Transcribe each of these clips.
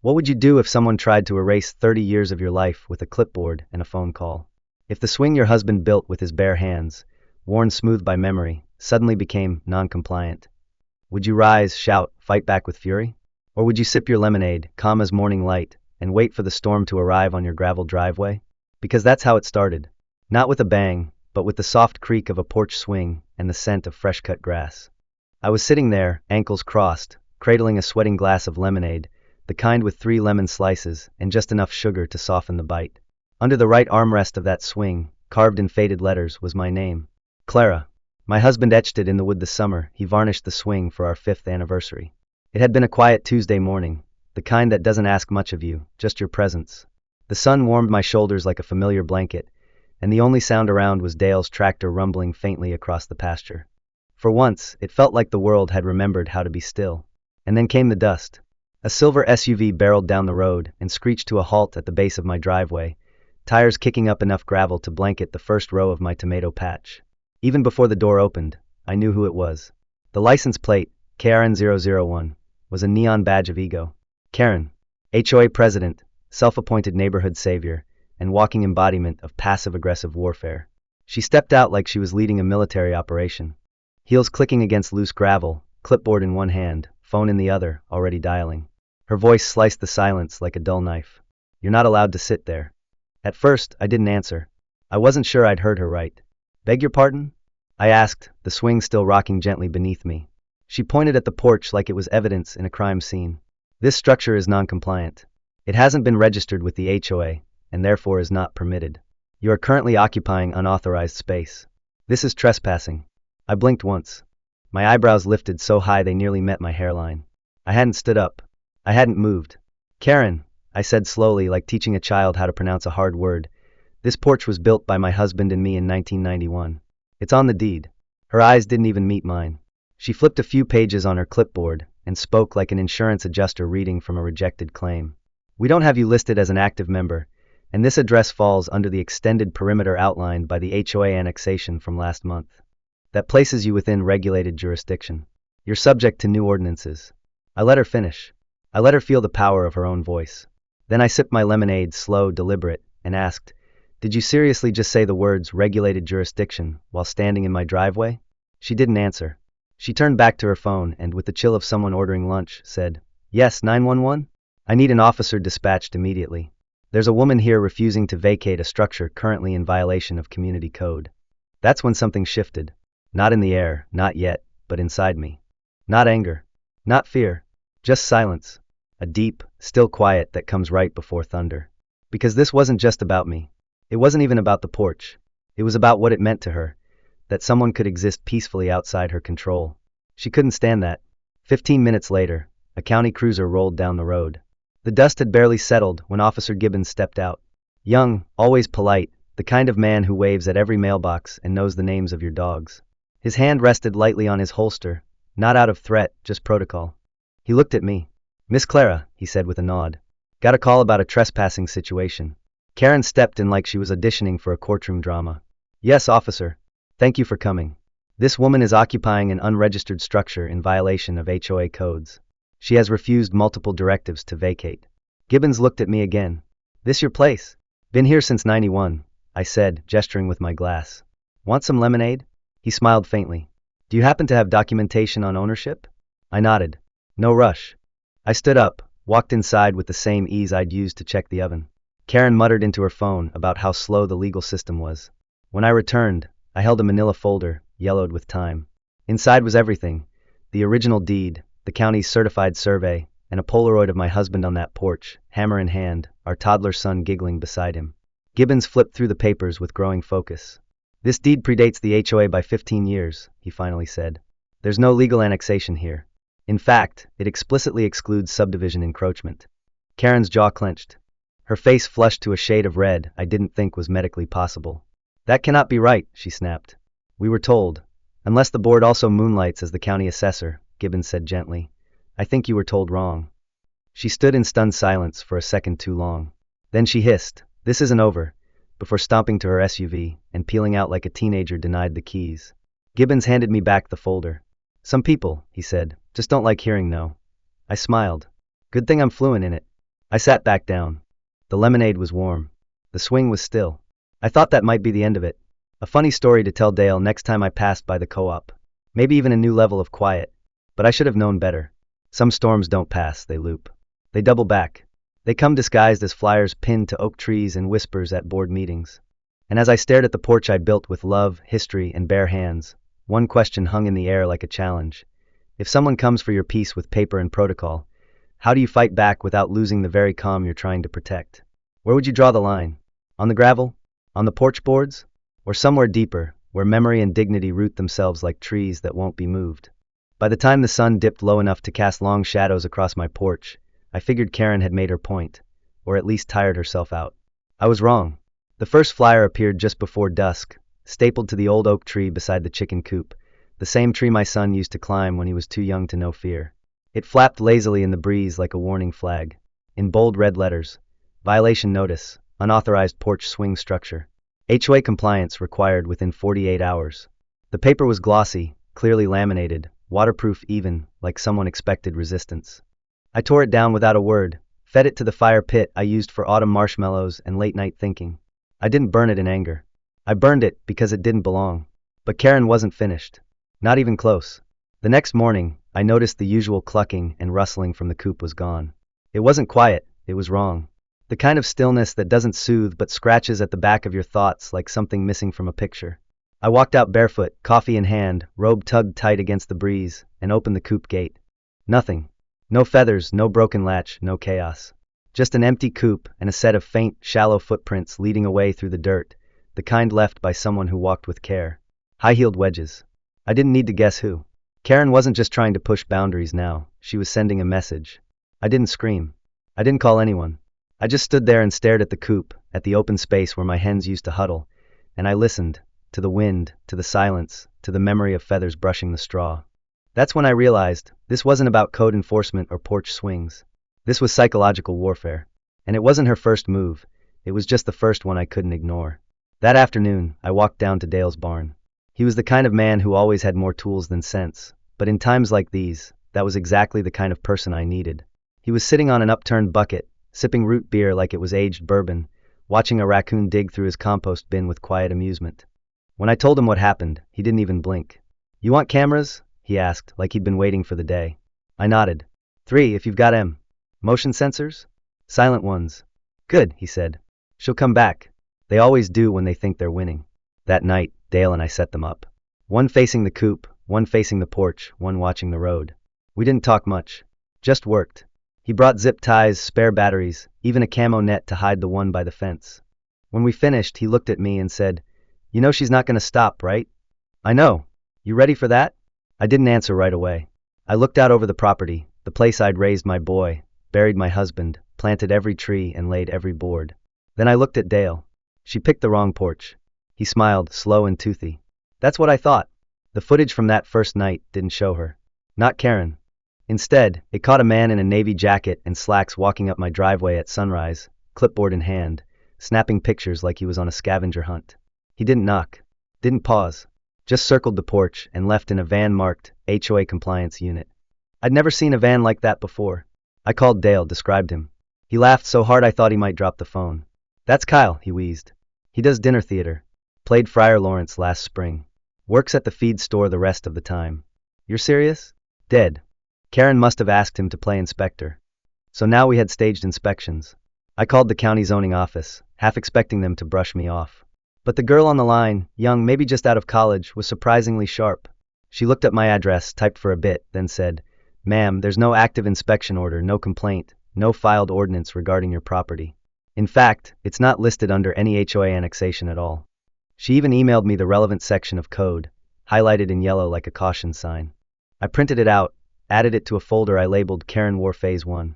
What would you do if someone tried to erase 30 years of your life with a clipboard and a phone call? If the swing your husband built with his bare hands, worn smooth by memory, suddenly became non-compliant? Would you rise, shout, fight back with fury? Or would you sip your lemonade, calm as morning light, and wait for the storm to arrive on your gravel driveway? Because that's how it started. Not with a bang, but with the soft creak of a porch swing and the scent of fresh-cut grass. I was sitting there, ankles crossed, cradling a sweating glass of lemonade, the kind with 3 lemon slices and just enough sugar to soften the bite. Under the right armrest of that swing, carved in faded letters, was my name. Clara. My husband etched it in the wood this summer. He varnished the swing for our 5th anniversary. It had been a quiet Tuesday morning, the kind that doesn't ask much of you, just your presence. The sun warmed my shoulders like a familiar blanket, and the only sound around was Dale's tractor rumbling faintly across the pasture. For once, it felt like the world had remembered how to be still. And then came the dust. A silver SUV barreled down the road and screeched to a halt at the base of my driveway, tires kicking up enough gravel to blanket the first row of my tomato patch. Even before the door opened, I knew who it was. The license plate, KRN001, was a neon badge of ego. Karen, HOA president, self-appointed neighborhood savior, and walking embodiment of passive-aggressive warfare. She stepped out like she was leading a military operation. Heels clicking against loose gravel, clipboard in one hand, phone in the other, already dialing. Her voice sliced the silence like a dull knife. You're not allowed to sit there. At first, I didn't answer. I wasn't sure I'd heard her right. Beg your pardon? I asked, the swing still rocking gently beneath me. She pointed at the porch like it was evidence in a crime scene. This structure is non-compliant. It hasn't been registered with the HOA, and therefore is not permitted. You are currently occupying unauthorized space. This is trespassing. I blinked once. My eyebrows lifted so high they nearly met my hairline. I hadn't stood up. I hadn't moved. Karen, I said slowly, like teaching a child how to pronounce a hard word, this porch was built by my husband and me in 1991. It's on the deed. Her eyes didn't even meet mine. She flipped a few pages on her clipboard and spoke like an insurance adjuster reading from a rejected claim. We don't have you listed as an active member, and this address falls under the extended perimeter outlined by the HOA annexation from last month. That places you within regulated jurisdiction. You're subject to new ordinances. I let her finish. I let her feel the power of her own voice. Then I sipped my lemonade, slow, deliberate, and asked, did you seriously just say the words regulated jurisdiction while standing in my driveway? She didn't answer. She turned back to her phone and, with the chill of someone ordering lunch, said, yes, 911? I need an officer dispatched immediately. There's a woman here refusing to vacate a structure currently in violation of community code. That's when something shifted. Not in the air, not yet, but inside me. Not anger. Not fear. Just silence. A deep, still quiet that comes right before thunder. Because this wasn't just about me. It wasn't even about the porch. It was about what it meant to her, that someone could exist peacefully outside her control. She couldn't stand that. 15 minutes later, a county cruiser rolled down the road. The dust had barely settled when Officer Gibbons stepped out. Young, always polite, the kind of man who waves at every mailbox and knows the names of your dogs. His hand rested lightly on his holster, not out of threat, just protocol. He looked at me. Miss Clara, he said with a nod. Got a call about a trespassing situation. Karen stepped in like she was auditioning for a courtroom drama. Yes, officer. Thank you for coming. This woman is occupying an unregistered structure in violation of HOA codes. She has refused multiple directives to vacate. Gibbons looked at me again. This your place? Been here since '91, I said, gesturing with my glass. Want some lemonade? He smiled faintly. Do you happen to have documentation on ownership? I nodded. No rush. I stood up, walked inside with the same ease I'd used to check the oven. Karen muttered into her phone about how slow the legal system was. When I returned, I held a manila folder, yellowed with time. Inside was everything. The original deed, the county's certified survey, and a Polaroid of my husband on that porch, hammer in hand, our toddler son giggling beside him. Gibbons flipped through the papers with growing focus. This deed predates the HOA by 15 years, he finally said. There's no legal annexation here. In fact, it explicitly excludes subdivision encroachment. Karen's jaw clenched. Her face flushed to a shade of red I didn't think was medically possible. That cannot be right, she snapped. We were told. Unless the board also moonlights as the county assessor, Gibbons said gently. I think you were told wrong. She stood in stunned silence for a second too long. Then she hissed, this isn't over, before stomping to her SUV and peeling out like a teenager denied the keys. Gibbons handed me back the folder. Some people, he said, just don't like hearing no. I smiled. Good thing I'm fluent in it. I sat back down. The lemonade was warm. The swing was still. I thought that might be the end of it. A funny story to tell Dale next time I passed by the co-op. Maybe even a new level of quiet. But I should have known better. Some storms don't pass, they loop. They double back. They come disguised as flyers pinned to oak trees and whispers at board meetings. And as I stared at the porch I built with love, history, and bare hands, one question hung in the air like a challenge. If someone comes for your peace with paper and protocol, how do you fight back without losing the very calm you're trying to protect? Where would you draw the line? On the gravel? On the porch boards? Or somewhere deeper, where memory and dignity root themselves like trees that won't be moved? By the time the sun dipped low enough to cast long shadows across my porch, I figured Karen had made her point, or at least tired herself out. I was wrong. The first flyer appeared just before dusk, stapled to the old oak tree beside the chicken coop, the same tree my son used to climb when he was too young to know fear. It flapped lazily in the breeze like a warning flag. In bold red letters, violation notice, unauthorized porch swing structure. HOA compliance required within 48 hours. The paper was glossy, clearly laminated, waterproof even, like someone expected resistance. I tore it down without a word, fed it to the fire pit I used for autumn marshmallows and late-night thinking. I didn't burn it in anger. I burned it because it didn't belong. But Karen wasn't finished. Not even close. The next morning, I noticed the usual clucking and rustling from the coop was gone. It wasn't quiet, it was wrong. The kind of stillness that doesn't soothe but scratches at the back of your thoughts like something missing from a picture. I walked out barefoot, coffee in hand, robe tugged tight against the breeze, and opened the coop gate. Nothing. No feathers, no broken latch, no chaos. Just an empty coop and a set of faint, shallow footprints leading away through the dirt, the kind left by someone who walked with care. High-heeled wedges. I didn't need to guess who. Karen wasn't just trying to push boundaries now, she was sending a message. I didn't scream. I didn't call anyone. I just stood there and stared at the coop, at the open space where my hens used to huddle, and I listened, to the wind, to the silence, to the memory of feathers brushing the straw. That's when I realized, this wasn't about code enforcement or porch swings. This was psychological warfare. And it wasn't her first move, it was just the first one I couldn't ignore. That afternoon, I walked down to Dale's barn. He was the kind of man who always had more tools than sense, but in times like these, that was exactly the kind of person I needed. He was sitting on an upturned bucket, sipping root beer like it was aged bourbon, watching a raccoon dig through his compost bin with quiet amusement. When I told him what happened, he didn't even blink. "You want cameras?" he asked, like he'd been waiting for the day. I nodded. 3, if you've got motion sensors? Silent ones. Good, he said. She'll come back. They always do when they think they're winning. That night, Dale and I set them up. One facing the coop, one facing the porch, one watching the road. We didn't talk much. Just worked. He brought zip ties, spare batteries, even a camo net to hide the one by the fence. When we finished, he looked at me and said, "You know she's not going to stop, right?" "I know. You ready for that?" I didn't answer right away. I looked out over the property, the place I'd raised my boy, buried my husband, planted every tree and laid every board. Then I looked at Dale. She picked the wrong porch. He smiled, slow and toothy. That's what I thought. The footage from that first night didn't show her. Not Karen. Instead, it caught a man in a navy jacket and slacks walking up my driveway at sunrise, clipboard in hand, snapping pictures like he was on a scavenger hunt. He didn't knock. Didn't pause. Just circled the porch and left in a van marked HOA compliance unit. I'd never seen a van like that before. I called Dale, described him. He laughed so hard I thought he might drop the phone. "That's Kyle," he wheezed. "He does dinner theater. Played Friar Lawrence last spring. Works at the feed store the rest of the time." "You're serious?" "Dead." Karen must have asked him to play inspector. So now we had staged inspections. I called the county zoning office, half expecting them to brush me off. But the girl on the line, young, maybe just out of college, was surprisingly sharp. She looked up my address, typed for a bit, then said, "Ma'am, there's no active inspection order, no complaint, no filed ordinance regarding your property. In fact, it's not listed under any HOA annexation at all." She even emailed me the relevant section of code, highlighted in yellow like a caution sign. I printed it out, added it to a folder I labeled Karen War Phase 1.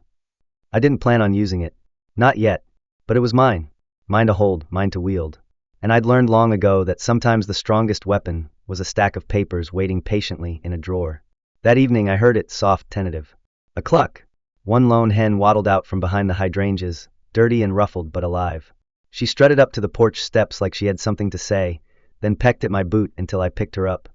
I didn't plan on using it. Not yet. But it was mine. Mine to hold, mine to wield. And I'd learned long ago that sometimes the strongest weapon was a stack of papers waiting patiently in a drawer. That evening I heard it, soft, tentative. A cluck. One lone hen waddled out from behind the hydrangeas, dirty and ruffled but alive. She strutted up to the porch steps like she had something to say, then pecked at my boot until I picked her up.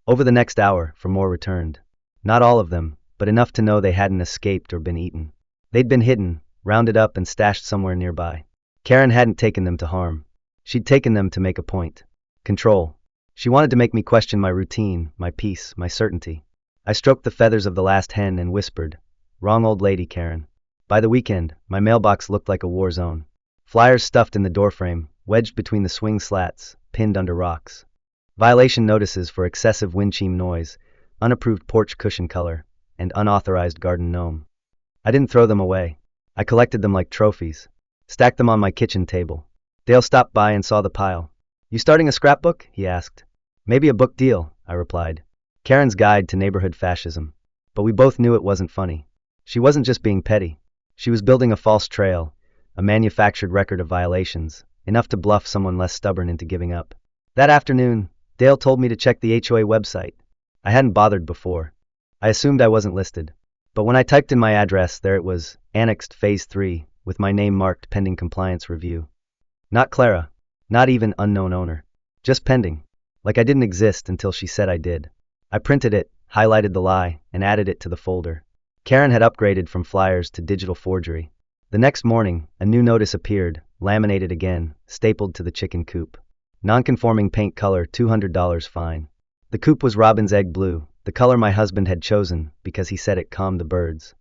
Over the next hour, 4 more returned. Not all of them, but enough to know they hadn't escaped or been eaten. They'd been hidden, rounded up and stashed somewhere nearby. Karen hadn't taken them to harm. She'd taken them to make a point. Control. She wanted to make me question my routine, my peace, my certainty. I stroked the feathers of the last hen and whispered, "Wrong old lady, Karen." By the weekend, my mailbox looked like a war zone. Flyers stuffed in the doorframe, wedged between the swing slats, pinned under rocks. Violation notices for excessive wind chime noise, unapproved porch cushion color, and unauthorized garden gnome. I didn't throw them away. I collected them like trophies. Stacked them on my kitchen table. Dale stopped by and saw the pile. "You starting a scrapbook?" he asked. "Maybe a book deal," I replied. Karen's Guide to Neighborhood Fascism. But we both knew it wasn't funny. She wasn't just being petty. She was building a false trail, a manufactured record of violations, enough to bluff someone less stubborn into giving up. That afternoon, Dale told me to check the HOA website. I hadn't bothered before. I assumed I wasn't listed. But when I typed in my address, there it was, annexed Phase 3, with my name marked pending compliance review. Not Clara. Not even unknown owner. Just pending. Like I didn't exist until she said I did. I printed it, highlighted the lie, and added it to the folder. Karen had upgraded from flyers to digital forgery. The next morning, a new notice appeared, laminated again, stapled to the chicken coop. Non-conforming paint color, $200 fine. The coop was robin's egg blue, the color my husband had chosen because he said it calmed the birds.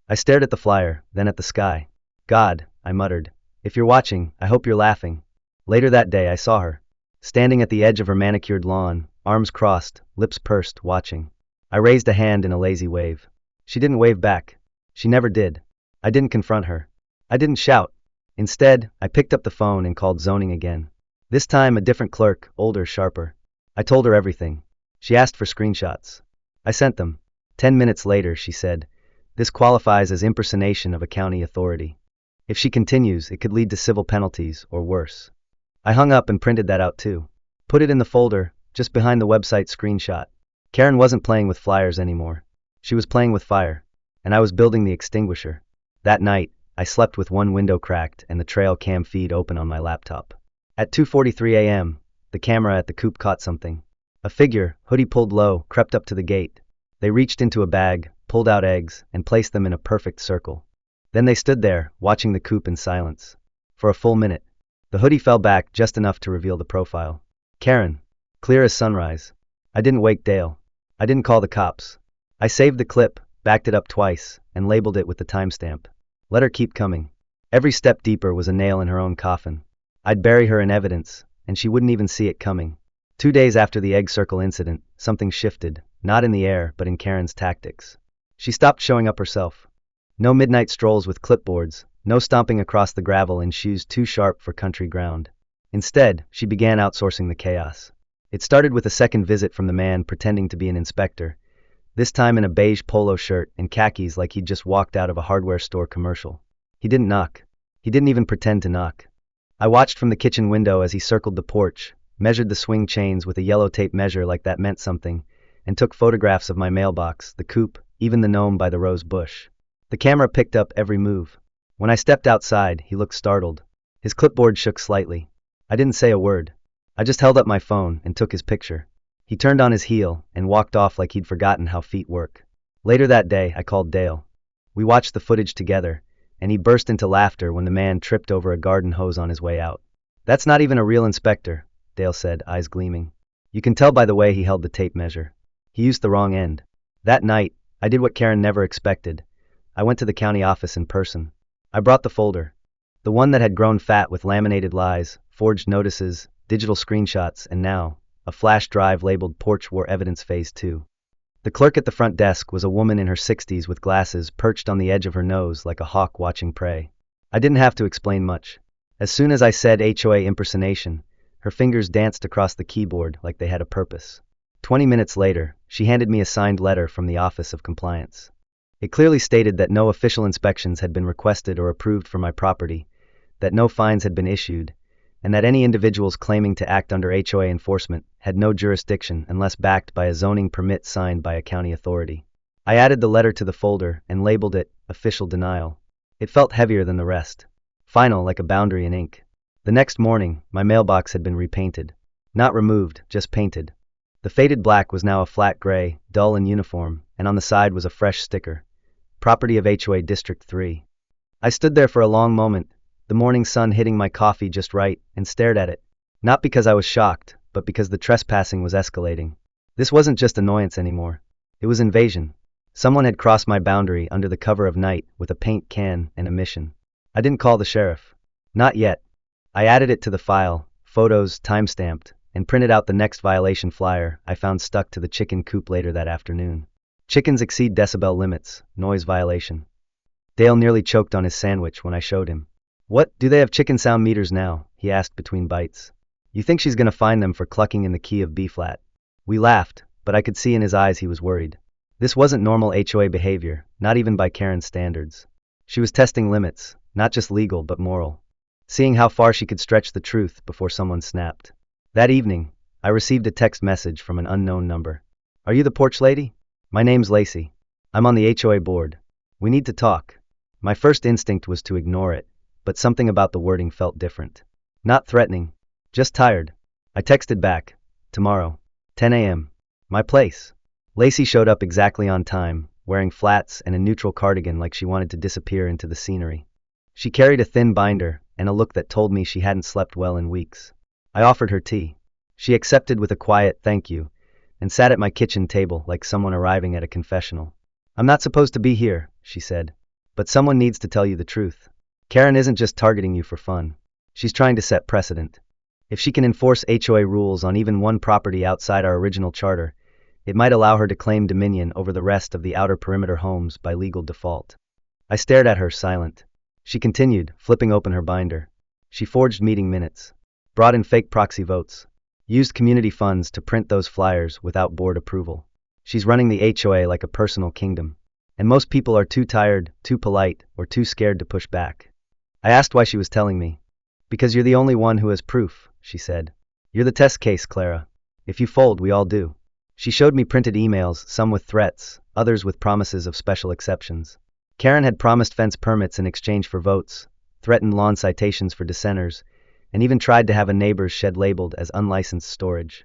I stared at the flyer, then at the sky. "God," I muttered, "if you're watching, I hope you're laughing." Later that day I saw her, standing at the edge of her manicured lawn, arms crossed, lips pursed, watching. I raised a hand in a lazy wave. She didn't wave back. She never did. I didn't confront her. I didn't shout. Instead, I picked up the phone and called zoning again. This time a different clerk, older, sharper. I told her everything. She asked for screenshots. I sent them. 10 minutes later, she said, "This qualifies as impersonation of a county authority. If she continues, it could lead to civil penalties, or worse." I hung up and printed that out too. Put it in the folder, just behind the website screenshot. Karen wasn't playing with flyers anymore. She was playing with fire. And I was building the extinguisher. That night, I slept with one window cracked and the trail cam feed open on my laptop. At 2:43 a.m., the camera at the coop caught something. A figure, hoodie pulled low, crept up to the gate. They reached into a bag, pulled out eggs, and placed them in a perfect circle. Then they stood there, watching the coop in silence. For a full minute. The hoodie fell back just enough to reveal the profile. Karen. Clear as sunrise. I didn't wake Dale. I didn't call the cops. I saved the clip, backed it up twice, and labeled it with the timestamp. Let her keep coming. Every step deeper was a nail in her own coffin. I'd bury her in evidence, and she wouldn't even see it coming. 2 days after the egg circle incident, something shifted, not in the air, but in Karen's tactics. She stopped showing up herself. No midnight strolls with clipboards, no stomping across the gravel in shoes too sharp for country ground. Instead, she began outsourcing the chaos. It started with a second visit from the man pretending to be an inspector, this time in a beige polo shirt and khakis like he'd just walked out of a hardware store commercial. He didn't knock. He didn't even pretend to knock. I watched from the kitchen window as he circled the porch, measured the swing chains with a yellow tape measure like that meant something, and took photographs of my mailbox, the coop, even the gnome by the rose bush. The camera picked up every move. When I stepped outside, he looked startled. His clipboard shook slightly. I didn't say a word. I just held up my phone and took his picture. He turned on his heel and walked off like he'd forgotten how feet work. Later that day, I called Dale. We watched the footage together, and he burst into laughter when the man tripped over a garden hose on his way out. "That's not even a real inspector," Dale said, eyes gleaming. "You can tell by the way he held the tape measure. He used the wrong end." That night, I did what Karen never expected. I went to the county office in person. I brought the folder. The one that had grown fat with laminated lies, forged notices, digital screenshots, and now, a flash drive labeled Porch War Evidence Phase 2. The clerk at the front desk was a woman in her 60s with glasses perched on the edge of her nose like a hawk watching prey. I didn't have to explain much. As soon as I said HOA impersonation, her fingers danced across the keyboard like they had a purpose. 20 minutes later, she handed me a signed letter from the Office of Compliance. It clearly stated that no official inspections had been requested or approved for my property, that no fines had been issued, and that any individuals claiming to act under HOA enforcement had no jurisdiction unless backed by a zoning permit signed by a county authority. I added the letter to the folder and labeled it Official Denial. It felt heavier than the rest. Final, like a boundary in ink. The next morning, my mailbox had been repainted. Not removed, just painted. The faded black was now a flat gray, dull and uniform, and on the side was a fresh sticker. Property of HOA District 3. I stood there for a long moment, the morning sun hitting my coffee just right, and stared at it. Not because I was shocked, but because the trespassing was escalating. This wasn't just annoyance anymore. It was invasion. Someone had crossed my boundary under the cover of night with a paint can and a mission. I didn't call the sheriff. Not yet. I added it to the file, photos timestamped, and printed out the next violation flyer I found stuck to the chicken coop later that afternoon. Chickens exceed decibel limits, noise violation. Dale nearly choked on his sandwich when I showed him. What, do they have chicken sound meters now? He asked between bites. You think she's gonna fine them for clucking in the key of B-flat? We laughed, but I could see in his eyes he was worried. This wasn't normal HOA behavior, not even by Karen's standards. She was testing limits, not just legal but moral. Seeing how far she could stretch the truth before someone snapped. That evening, I received a text message from an unknown number. Are you the porch lady? My name's Lacey. I'm on the HOA board. We need to talk. My first instinct was to ignore it, but something about the wording felt different. Not threatening, just tired. I texted back, tomorrow, 10 a.m. My place. Lacey showed up exactly on time, wearing flats and a neutral cardigan like she wanted to disappear into the scenery. She carried a thin binder and a look that told me she hadn't slept well in weeks. I offered her tea. She accepted with a quiet thank you and sat at my kitchen table like someone arriving at a confessional. I'm not supposed to be here, she said, but someone needs to tell you the truth. Karen isn't just targeting you for fun. She's trying to set precedent. If she can enforce HOA rules on even one property outside our original charter, it might allow her to claim dominion over the rest of the outer perimeter homes by legal default. I stared at her, silent. She continued, flipping open her binder. She forged meeting minutes, brought in fake proxy votes, used community funds to print those flyers without board approval. She's running the HOA like a personal kingdom, and most people are too tired, too polite, or too scared to push back. I asked why she was telling me. Because you're the only one who has proof, she said. You're the test case, Clara. If you fold, we all do. She showed me printed emails, some with threats, others with promises of special exceptions. Karen had promised fence permits in exchange for votes, threatened lawn citations for dissenters, and even tried to have a neighbor's shed labeled as unlicensed storage.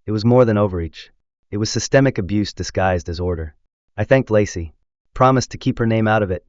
It was more than overreach. It was systemic abuse disguised as order. I thanked Lacey, promised to keep her name out of it.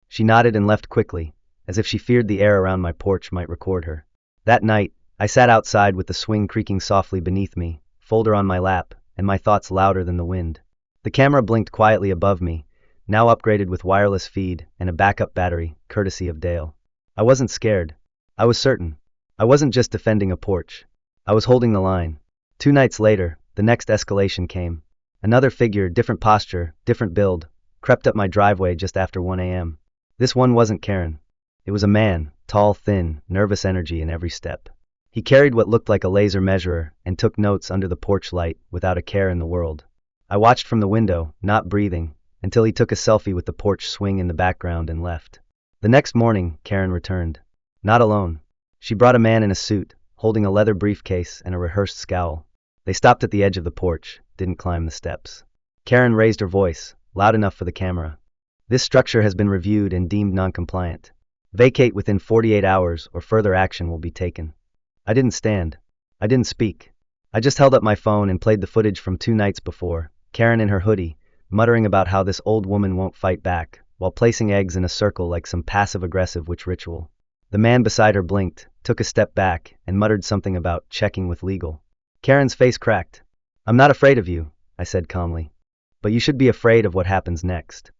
She nodded and left quickly, as if she feared the air around my porch might record her. That night, I sat outside with the swing creaking softly beneath me, folder on my lap, and my thoughts louder than the wind. The camera blinked quietly above me, now upgraded with wireless feed and a backup battery, courtesy of Dale. I wasn't scared. I was certain. I wasn't just defending a porch. I was holding the line. 2 nights later, the next escalation came. Another figure, different posture, different build, crept up my driveway just after 1 a.m. This one wasn't Karen. It was a man, tall, thin, nervous energy in every step. He carried what looked like a laser measurer and took notes under the porch light without a care in the world. I watched from the window, not breathing, until he took a selfie with the porch swing in the background and left. The next morning, Karen returned. Not alone. She brought a man in a suit, holding a leather briefcase and a rehearsed scowl. They stopped at the edge of the porch, didn't climb the steps. Karen raised her voice, loud enough for the camera. This structure has been reviewed and deemed non-compliant. Vacate within 48 hours or further action will be taken. I didn't stand. I didn't speak. I just held up my phone and played the footage from 2 nights before, Karen in her hoodie, muttering about how this old woman won't fight back, while placing eggs in a circle like some passive-aggressive witch ritual. The man beside her blinked, took a step back, and muttered something about checking with legal. Karen's face cracked. I'm not afraid of you, I said calmly. But you should be afraid of what happens next.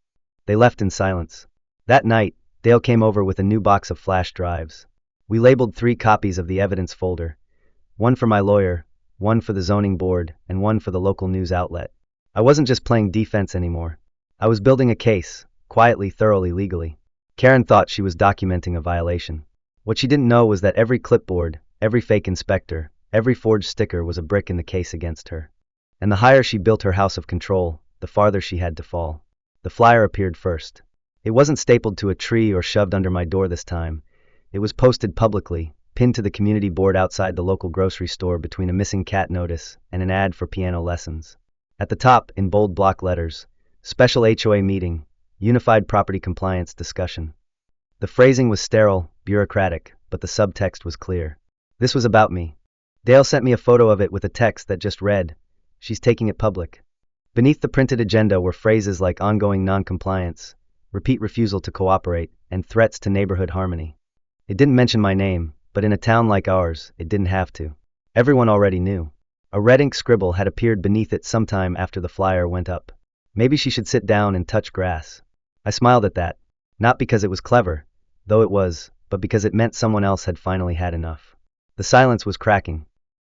They left in silence. That night, Dale came over with a new box of flash drives. We labeled 3 copies of the evidence folder. One for my lawyer, one for the zoning board, and one for the local news outlet. I wasn't just playing defense anymore. I was building a case, quietly, thoroughly, legally. Karen thought she was documenting a violation. What she didn't know was that every clipboard, every fake inspector, every forged sticker was a brick in the case against her. And the higher she built her house of control, the farther she had to fall. The flyer appeared first. It wasn't stapled to a tree or shoved under my door this time. It was posted publicly, pinned to the community board outside the local grocery store between a missing cat notice and an ad for piano lessons. At the top, in bold block letters, Special HOA Meeting, Unified Property Compliance Discussion. The phrasing was sterile, bureaucratic, but the subtext was clear. This was about me. Dale sent me a photo of it with a text that just read, "She's taking it public." Beneath the printed agenda were phrases like ongoing non-compliance, repeat refusal to cooperate, and threats to neighborhood harmony. It didn't mention my name, but in a town like ours, it didn't have to. Everyone already knew. A red ink scribble had appeared beneath it sometime after the flyer went up. Maybe she should sit down and touch grass. I smiled at that, not because it was clever, though it was, but because it meant someone else had finally had enough. The silence was cracking.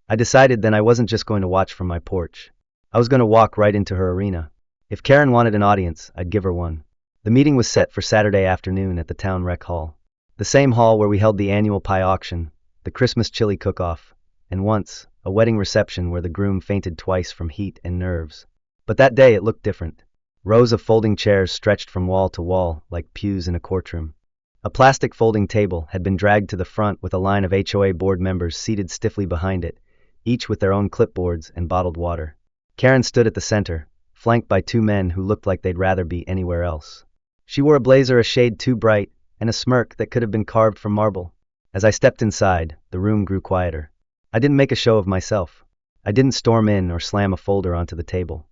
I decided then I wasn't just going to watch from my porch. I was going to walk right into her arena. If Karen wanted an audience, I'd give her one. The meeting was set for Saturday afternoon at the town rec hall. The same hall where we held the annual pie auction, the Christmas chili cook-off, and once, a wedding reception where the groom fainted twice from heat and nerves. But that day it looked different. Rows of folding chairs stretched from wall to wall like pews in a courtroom. A plastic folding table had been dragged to the front with a line of HOA board members seated stiffly behind it, each with their own clipboards and bottled water. Karen stood at the center, flanked by two men who looked like they'd rather be anywhere else. She wore a blazer a shade too bright and a smirk that could have been carved from marble. As I stepped inside, the room grew quieter. I didn't make a show of myself. I didn't storm in or slam a folder onto the table.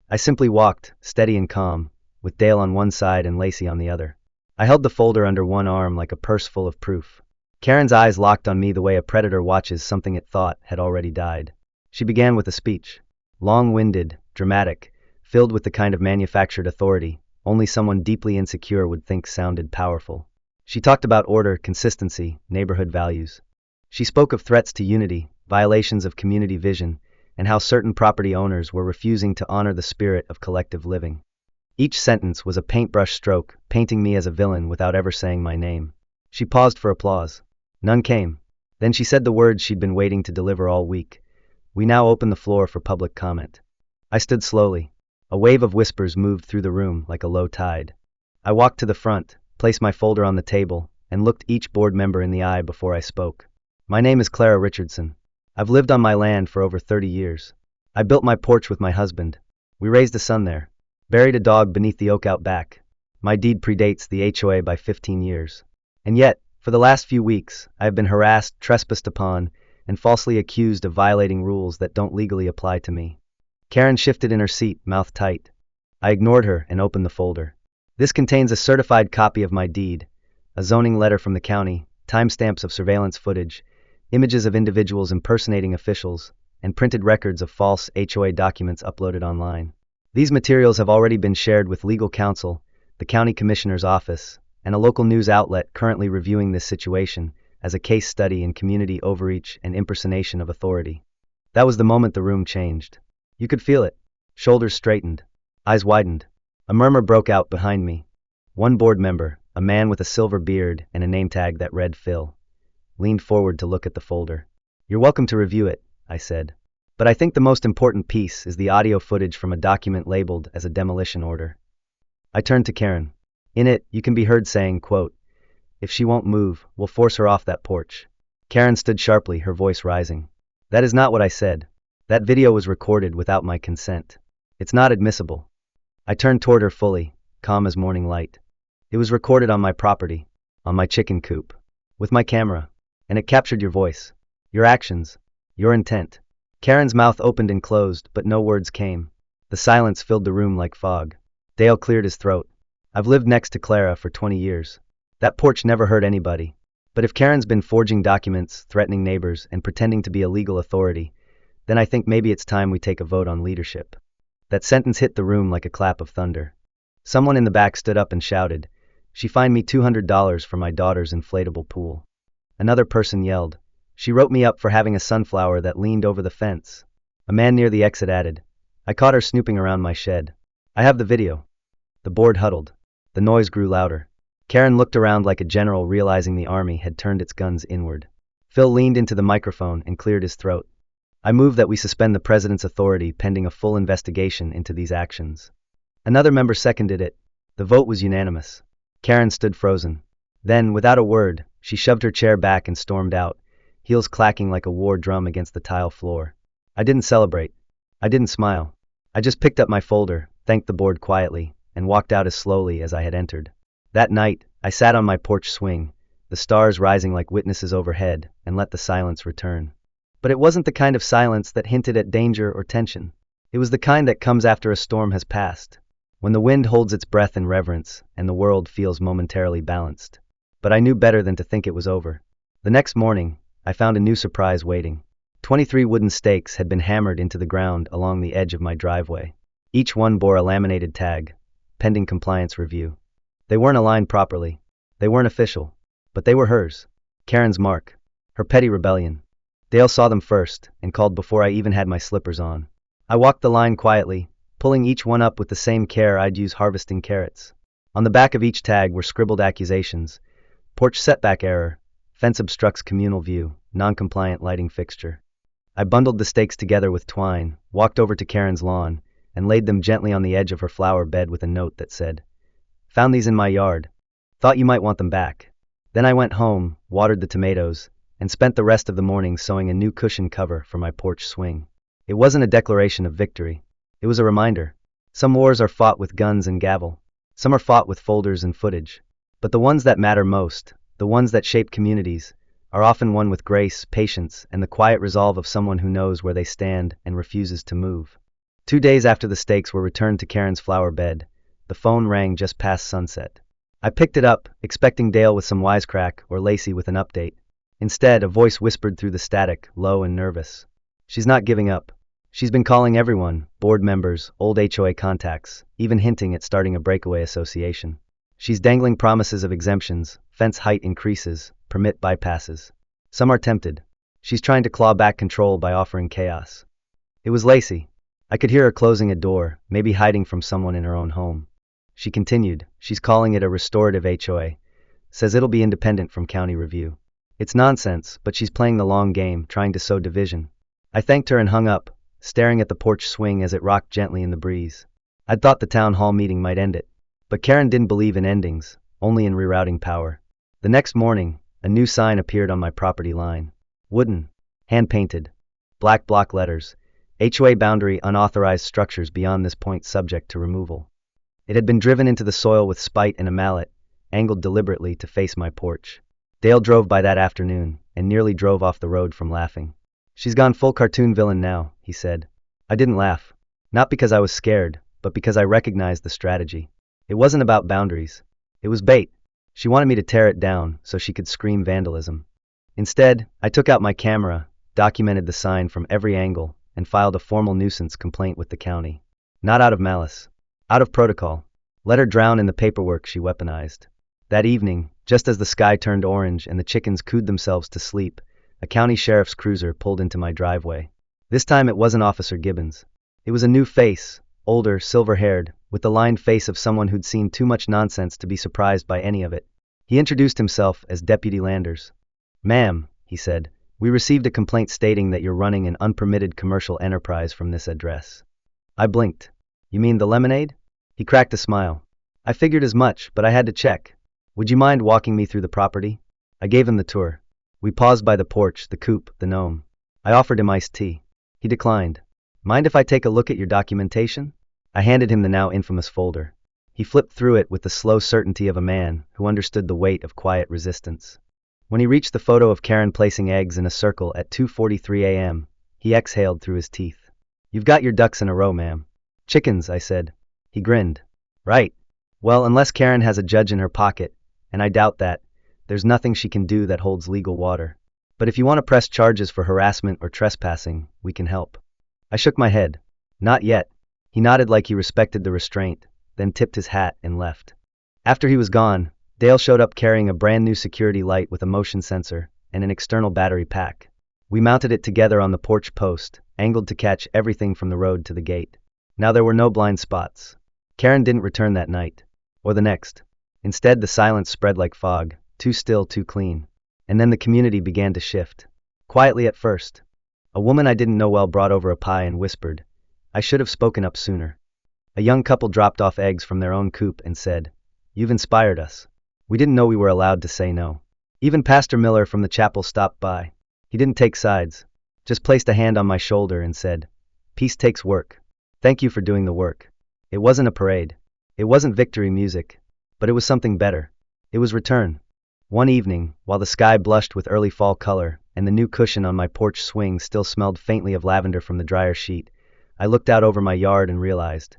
I simply walked, steady and calm, with Dale on one side and Lacey on the other. I held the folder under one arm like a purse full of proof. Karen's eyes locked on me the way a predator watches something it thought had already died. She began with a speech. Long-winded, dramatic, filled with the kind of manufactured authority only someone deeply insecure would think sounded powerful. She talked about order, consistency, neighborhood values. She spoke of threats to unity, violations of community vision, and how certain property owners were refusing to honor the spirit of collective living. Each sentence was a paintbrush stroke, painting me as a villain without ever saying my name. She paused for applause. None came. Then she said the words she'd been waiting to deliver all week. We now open the floor for public comment. I stood slowly. A wave of whispers moved through the room like a low tide. I walked to the front, placed my folder on the table, and looked each board member in the eye before I spoke. My name is Clara Richardson. I've lived on my land for over 30 years. I built my porch with my husband. We raised a son there. Buried a dog beneath the oak out back. My deed predates the HOA by 15 years. And yet, for the last few weeks, I have been harassed, trespassed upon, and falsely accused of violating rules that don't legally apply to me. Karen shifted in her seat, mouth tight. I ignored her and opened the folder. This contains a certified copy of my deed, a zoning letter from the county, timestamps of surveillance footage, images of individuals impersonating officials, and printed records of false HOA documents uploaded online. These materials have already been shared with legal counsel, the county commissioner's office, and a local news outlet currently reviewing this situation as a case study in community overreach and impersonation of authority. That was the moment the room changed. You could feel it. Shoulders straightened. Eyes widened. A murmur broke out behind me. One board member, a man with a silver beard and a name tag that read Phil, leaned forward to look at the folder. You're welcome to review it, I said. But I think the most important piece is the audio footage from a document labeled as a demolition order. I turned to Karen. In it, you can be heard saying, quote, "If she won't move, we'll force her off that porch." Karen stood sharply, her voice rising. That is not what I said. That video was recorded without my consent. It's not admissible. I turned toward her fully, calm as morning light. It was recorded on my property, on my chicken coop, with my camera, and it captured your voice, your actions, your intent. Karen's mouth opened and closed, but no words came. The silence filled the room like fog. Dale cleared his throat. I've lived next to Clara for 20 years. That porch never hurt anybody. But if Karen's been forging documents, threatening neighbors, and pretending to be a legal authority, then I think maybe it's time we take a vote on leadership. That sentence hit the room like a clap of thunder. Someone in the back stood up and shouted, "She fined me $200 for my daughter's inflatable pool." Another person yelled, "She wrote me up for having a sunflower that leaned over the fence." A man near the exit added, "I caught her snooping around my shed. I have the video." The board huddled. The noise grew louder. Karen looked around like a general realizing the army had turned its guns inward. Phil leaned into the microphone and cleared his throat. I move that we suspend the president's authority pending a full investigation into these actions. Another member seconded it. The vote was unanimous. Karen stood frozen. Then, without a word, she shoved her chair back and stormed out, heels clacking like a war drum against the tile floor. I didn't celebrate. I didn't smile. I just picked up my folder, thanked the board quietly, and walked out as slowly as I had entered. That night, I sat on my porch swing, the stars rising like witnesses overhead, and let the silence return. But it wasn't the kind of silence that hinted at danger or tension. It was the kind that comes after a storm has passed. when the wind holds its breath in reverence and the world feels momentarily balanced. But I knew better than to think it was over. The next morning, I found a new surprise waiting. 23 wooden stakes had been hammered into the ground along the edge of my driveway. Each one bore a laminated tag, pending compliance review. They weren't aligned properly. They weren't official. But they were hers. Karen's mark. Her petty rebellion. Dale saw them first and called before I even had my slippers on. I walked the line quietly, pulling each one up with the same care I'd use harvesting carrots. On the back of each tag were scribbled accusations. Porch setback error. Fence obstructs communal view. Non-compliant lighting fixture. I bundled the stakes together with twine, walked over to Karen's lawn, and laid them gently on the edge of her flower bed with a note that said, "Found these in my yard. Thought you might want them back." Then I went home, watered the tomatoes, and spent the rest of the morning sewing a new cushion cover for my porch swing. It wasn't a declaration of victory. It was a reminder. Some wars are fought with guns and gavel. Some are fought with folders and footage. But the ones that matter most, the ones that shape communities, are often won with grace, patience, and the quiet resolve of someone who knows where they stand and refuses to move. 2 days after the stakes were returned to Karen's flower bed, the phone rang just past sunset. I picked it up, expecting Dale with some wisecrack or Lacey with an update. Instead, a voice whispered through the static, low and nervous. "She's not giving up. She's been calling everyone, board members, old HOA contacts, even hinting at starting a breakaway association. She's dangling promises of exemptions, fence height increases, permit bypasses. Some are tempted. She's trying to claw back control by offering chaos." It was Lacey. I could hear her closing a door, maybe hiding from someone in her own home. She continued, "She's calling it a restorative HOA. Says it'll be independent from county review. It's nonsense, but she's playing the long game, trying to sow division." I thanked her and hung up, staring at the porch swing as it rocked gently in the breeze. I'd thought the town hall meeting might end it. But Karen didn't believe in endings, only in rerouting power. The next morning, a new sign appeared on my property line. Wooden, hand-painted, black block letters, HOA boundary unauthorized structures beyond this point subject to removal. It had been driven into the soil with spite and a mallet, angled deliberately to face my porch. Dale drove by that afternoon and nearly drove off the road from laughing. "She's gone full cartoon villain now," he said. I didn't laugh. Not because I was scared, but because I recognized the strategy. It wasn't about boundaries. It was bait. She wanted me to tear it down so she could scream vandalism. Instead, I took out my camera, documented the sign from every angle, and filed a formal nuisance complaint with the county. Not out of malice. Out of protocol. Let her drown in the paperwork she weaponized. That evening, just as the sky turned orange and the chickens cooed themselves to sleep, a county sheriff's cruiser pulled into my driveway. This time it wasn't Officer Gibbons. It was a new face, older, silver-haired, with the lined face of someone who'd seen too much nonsense to be surprised by any of it. He introduced himself as Deputy Landers. "Ma'am," he said, "we received a complaint stating that you're running an unpermitted commercial enterprise from this address." I blinked. "You mean the lemonade?" He cracked a smile. "I figured as much, but I had to check. Would you mind walking me through the property?" I gave him the tour. We paused by the porch, the coop, the gnome. I offered him iced tea. He declined. "Mind if I take a look at your documentation?" I handed him the now infamous folder. He flipped through it with the slow certainty of a man who understood the weight of quiet resistance. When he reached the photo of Karen placing eggs in a circle at 2:43 a.m., he exhaled through his teeth. "You've got your ducks in a row, ma'am." "Chickens," I said. He grinned. "Right. Well, unless Karen has a judge in her pocket, and I doubt that, there's nothing she can do that holds legal water. But if you want to press charges for harassment or trespassing, we can help." I shook my head. "Not yet." He nodded like he respected the restraint, then tipped his hat and left. After he was gone, Dale showed up carrying a brand new security light with a motion sensor and an external battery pack. We mounted it together on the porch post, angled to catch everything from the road to the gate. Now there were no blind spots. Karen didn't return that night, or the next. Instead, the silence spread like fog, too still, too clean. And then the community began to shift. Quietly at first. A woman I didn't know well brought over a pie and whispered, "I should have spoken up sooner." A young couple dropped off eggs from their own coop and said, "You've inspired us." We didn't know we were allowed to say no. Even Pastor Miller from the chapel stopped by. He didn't take sides, just placed a hand on my shoulder and said, "Peace takes work. Thank you for doing the work." It wasn't a parade. It wasn't victory music. But it was something better. It was return. One evening, while the sky blushed with early fall color and the new cushion on my porch swing still smelled faintly of lavender from the dryer sheet, I looked out over my yard and realized,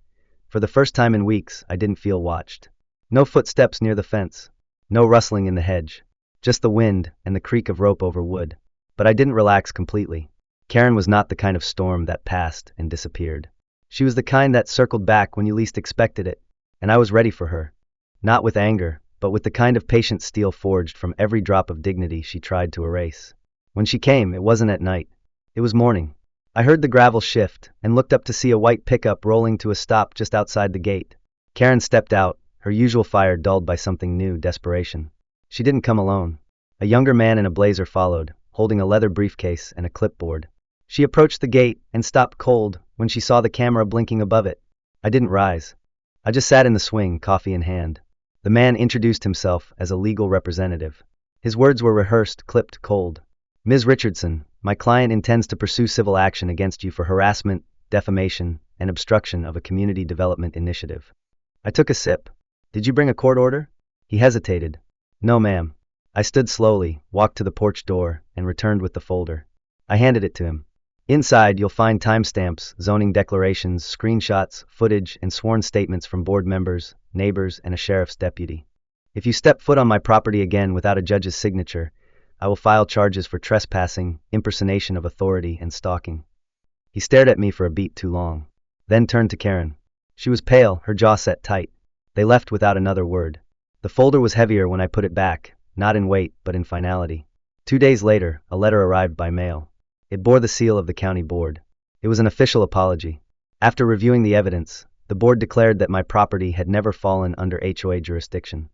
For the first time in weeks, I didn't feel watched. No footsteps near the fence. No rustling in the hedge. Just the wind and the creak of rope over wood. But I didn't relax completely. Karen was not the kind of storm that passed and disappeared. She was the kind that circled back when you least expected it, and I was ready for her. Not with anger, but with the kind of patient steel forged from every drop of dignity she tried to erase. When she came, it wasn't at night. It was morning. I heard the gravel shift and looked up to see a white pickup rolling to a stop just outside the gate. Karen stepped out, her usual fire dulled by something new, desperation. She didn't come alone. A younger man in a blazer followed, holding a leather briefcase and a clipboard. She approached the gate and stopped cold when she saw the camera blinking above it. I didn't rise. I just sat in the swing, coffee in hand. The man introduced himself as a legal representative. His words were rehearsed, clipped cold. Ms. Richardson, my client intends to pursue civil action against you for harassment, defamation, and obstruction of a community development initiative. I took a sip. Did you bring a court order? He hesitated. No, ma'am. I stood slowly, walked to the porch door, and returned with the folder. I handed it to him. Inside, you'll find timestamps, zoning declarations, screenshots, footage, and sworn statements from board members, neighbors, and a sheriff's deputy. If you step foot on my property again without a judge's signature, I will file charges for trespassing, impersonation of authority, and stalking. He stared at me for a beat too long, then turned to Karen. She was pale, her jaw set tight. They left without another word. The folder was heavier when I put it back, not in weight, but in finality. 2 days later, a letter arrived by mail. It bore the seal of the county board. It was an official apology. After reviewing the evidence, the board declared that my property had never fallen under HOA jurisdiction.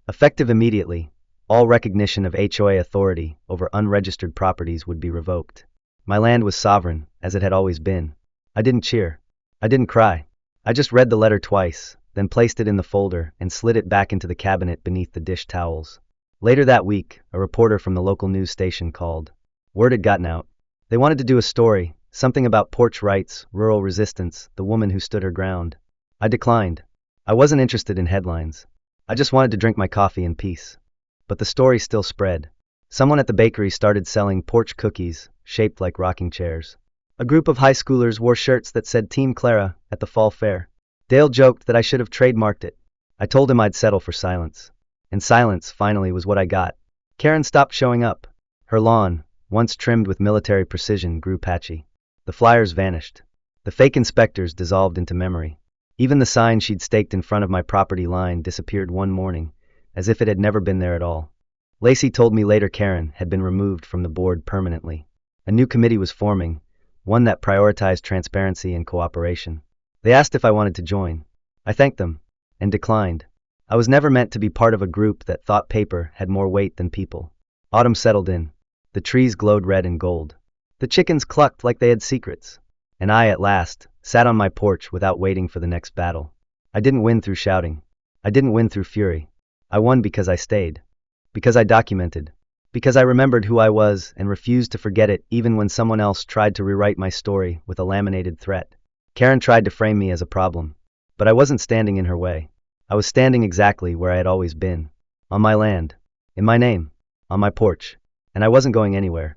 Effective immediately, all recognition of HOA authority over unregistered properties would be revoked. My land was sovereign, as it had always been. I didn't cheer. I didn't cry. I just read the letter twice, then placed it in the folder and slid it back into the cabinet beneath the dish towels. Later that week, a reporter from the local news station called. Word had gotten out. They wanted to do a story, something about porch rights, rural resistance, the woman who stood her ground. I declined. I wasn't interested in headlines. I just wanted to drink my coffee in peace. But the story still spread. Someone at the bakery started selling porch cookies, shaped like rocking chairs. A group of high schoolers wore shirts that said Team Clara at the fall fair. Dale joked that I should have trademarked it. I told him I'd settle for silence. And silence, finally, was what I got. Karen stopped showing up. Her lawn, once trimmed with military precision, grew patchy. The flyers vanished. The fake inspectors dissolved into memory. Even the sign she'd staked in front of my property line disappeared one morning, as if it had never been there at all. Lacey told me later Karen had been removed from the board permanently. A new committee was forming, one that prioritized transparency and cooperation. They asked if I wanted to join. I thanked them, and declined. I was never meant to be part of a group that thought paper had more weight than people. Autumn settled in. The trees glowed red and gold. The chickens clucked like they had secrets. And I, at last, sat on my porch without waiting for the next battle. I didn't win through shouting. I didn't win through fury. I won because I stayed. Because I documented. Because I remembered who I was and refused to forget it even when someone else tried to rewrite my story with a laminated threat. Karen tried to frame me as a problem. But I wasn't standing in her way. I was standing exactly where I had always been. On my land. In my name. On my porch. And I wasn't going anywhere.